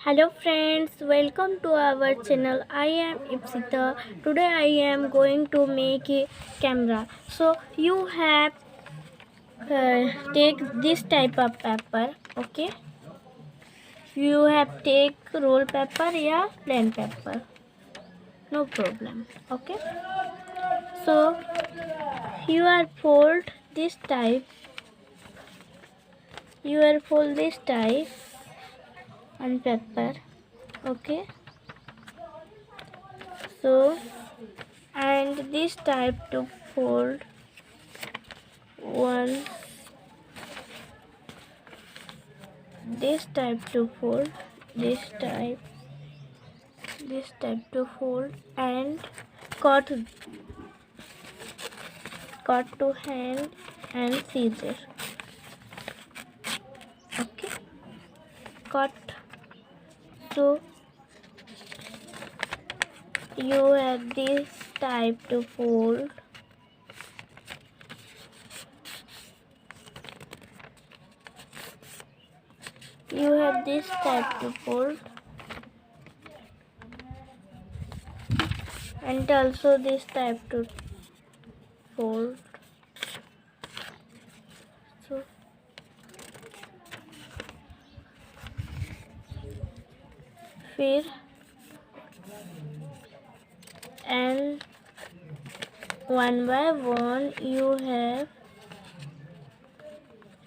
Hello friends, welcome to our channel. I am Ipsita. Today I am going to make a camera. So you have take this type of paper, okay? You have take roll paper or plain paper, no problem, okay? So you are fold this type. You are fold this type on paper, okay? So and this type to fold one, this type to fold, this type to fold, and cut to hand and scissor, okay, cut. So you have this type to fold, you have this type to fold, and also this type to fold. So फिर and one by one you have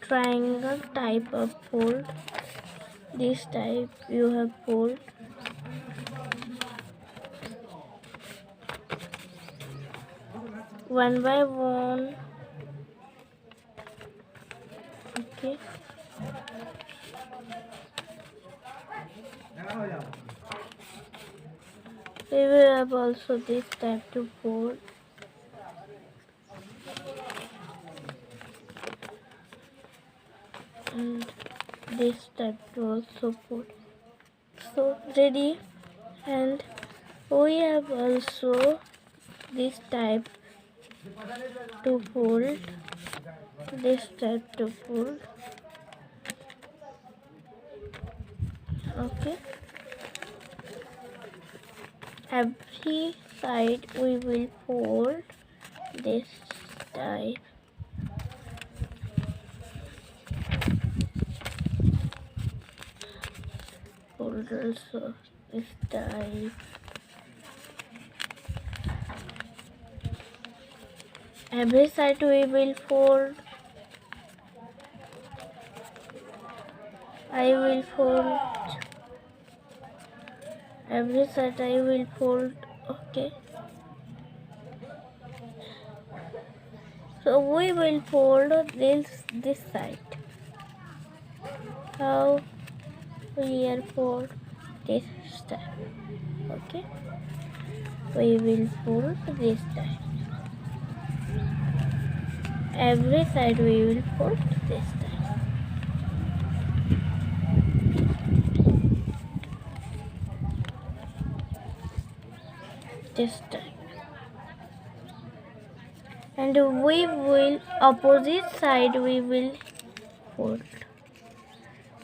triangle type of fold. This type you have fold, one by one, okay. We will have also this type to fold, and this type to also fold. So ready, and we have also this type to fold, this type to fold, okay. Every side we will fold this type, fold also this type, every side we will fold. I will fold every side, I will fold, okay. So we will fold this side. How we are fold this side, okay. We will fold this side. Every side we will fold this side. This time, and we will opposite side we will fold.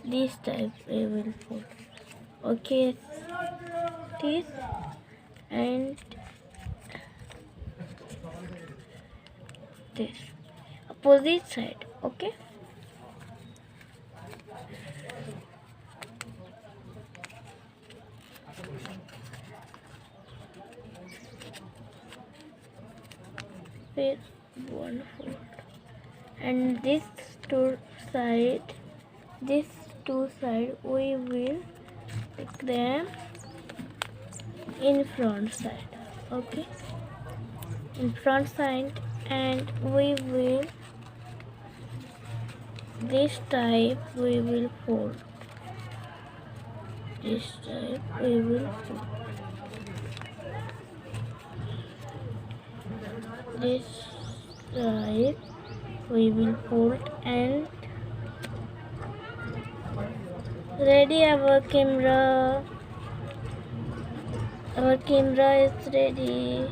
This type we will fold, okay. This and this opposite side, okay. With one fold, and this two side we will take them in front side, okay, in front side, and we will this type we will fold, this type we will fold, this type we will fold, and ready our camera. Our camera is ready,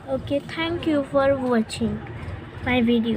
okay. Thank you for watching my video.